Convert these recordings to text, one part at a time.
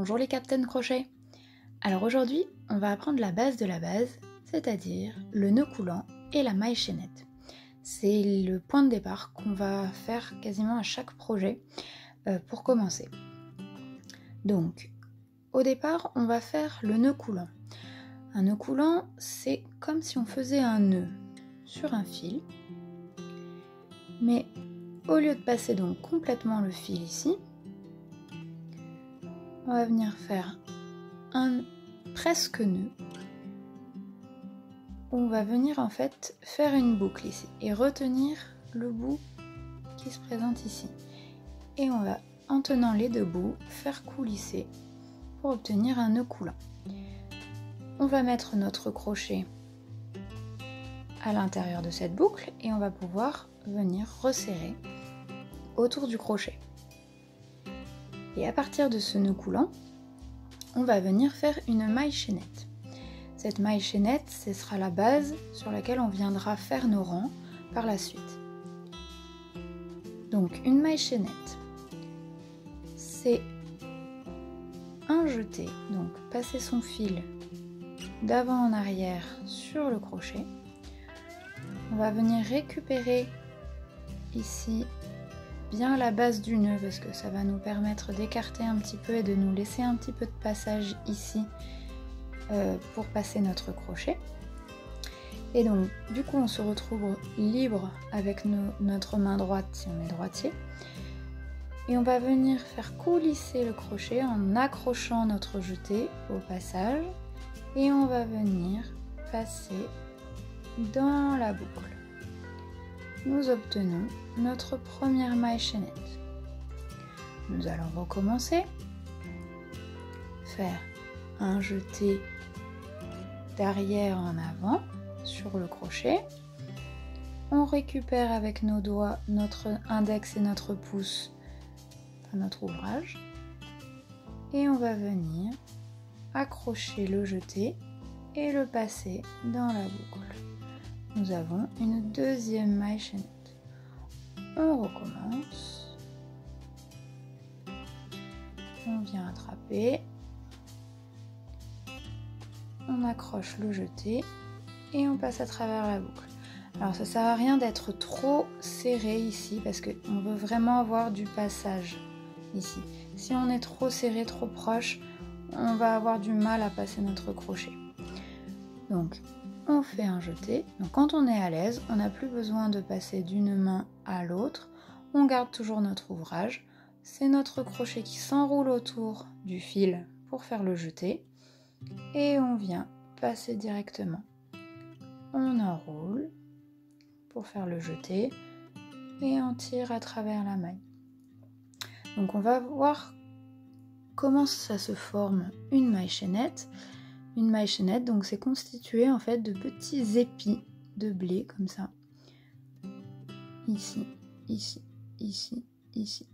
Bonjour les Captain Crochet. Alors aujourd'hui, on va apprendre la base de la base, c'est-à-dire le nœud coulant et la maille chaînette. C'est le point de départ qu'on va faire quasiment à chaque projet pour commencer. Donc, au départ, on va faire le nœud coulant. Un nœud coulant, c'est comme si on faisait un nœud sur un fil, mais au lieu de passer donc complètement le fil ici, on va venir faire un presque nœud. On va venir en fait faire une boucle ici et retenir le bout qui se présente ici. Et on va, en tenant les deux bouts, faire coulisser pour obtenir un nœud coulant. On va mettre notre crochet à l'intérieur de cette boucle et on va pouvoir venir resserrer autour du crochet. Et à partir de ce nœud coulant, on va venir faire une maille chaînette. Cette maille chaînette, ce sera la base sur laquelle on viendra faire nos rangs par la suite. Donc une maille chaînette, c'est un jeté, donc passer son fil d'avant en arrière sur le crochet. On va venir récupérer ici bien la base du nœud parce que ça va nous permettre d'écarter un petit peu et de nous laisser un petit peu de passage ici pour passer notre crochet. Et donc du coup on se retrouve libre avec notre main droite si on est droitier. Et on va venir faire coulisser le crochet en accrochant notre jeté au passage et on va venir passer dans la boucle. Nous obtenons notre première maille chaînette. Nous allons recommencer, faire un jeté d'arrière en avant sur le crochet. On récupère avec nos doigts notre index et notre pouce dans notre ouvrage et on va venir accrocher le jeté et le passer dans la boucle. Nous avons une deuxième maille chaînette. On recommence. On vient attraper. On accroche le jeté et on passe à travers la boucle. Alors ça sert à rien d'être trop serré ici parce qu'on veut vraiment avoir du passage ici. Si on est trop serré, trop proche, on va avoir du mal à passer notre crochet. Donc on fait un jeté. Donc quand on est à l'aise, on n'a plus besoin de passer d'une main à l'autre. On garde toujours notre ouvrage. C'est notre crochet qui s'enroule autour du fil pour faire le jeté. Et on vient passer directement. On enroule pour faire le jeté et on tire à travers la maille. Donc on va voir comment ça se forme une maille chaînette. Une maille chaînette, donc c'est constitué en fait de petits épis de blé comme ça. Ici, ici, ici, ici.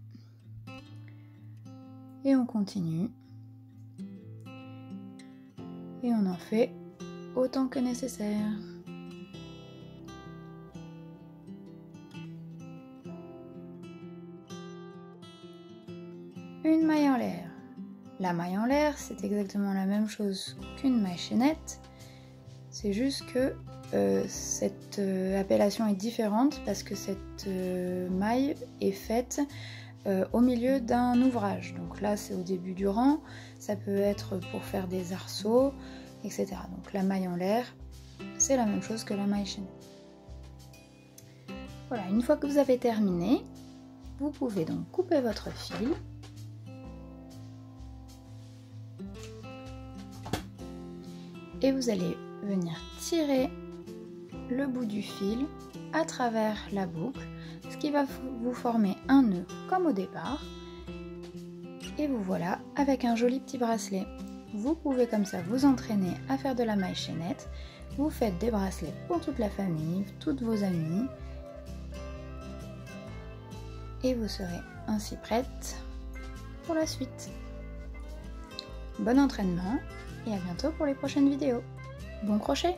Et on continue. Et on en fait autant que nécessaire. Une maille en l'air. La maille en l'air, c'est exactement la même chose qu'une maille chaînette. C'est juste que cette appellation est différente parce que cette maille est faite au milieu d'un ouvrage. Donc là, c'est au début du rang. Ça peut être pour faire des arceaux, etc. Donc la maille en l'air, c'est la même chose que la maille chaînette. Voilà, une fois que vous avez terminé, vous pouvez donc couper votre fil. Et vous allez venir tirer le bout du fil à travers la boucle, ce qui va vous former un nœud comme au départ. Et vous voilà avec un joli petit bracelet. Vous pouvez comme ça vous entraîner à faire de la maille chaînette. Vous faites des bracelets pour toute la famille, toutes vos amies. Et vous serez ainsi prête pour la suite. Bon entraînement! Et à bientôt pour les prochaines vidéos. Bon crochet!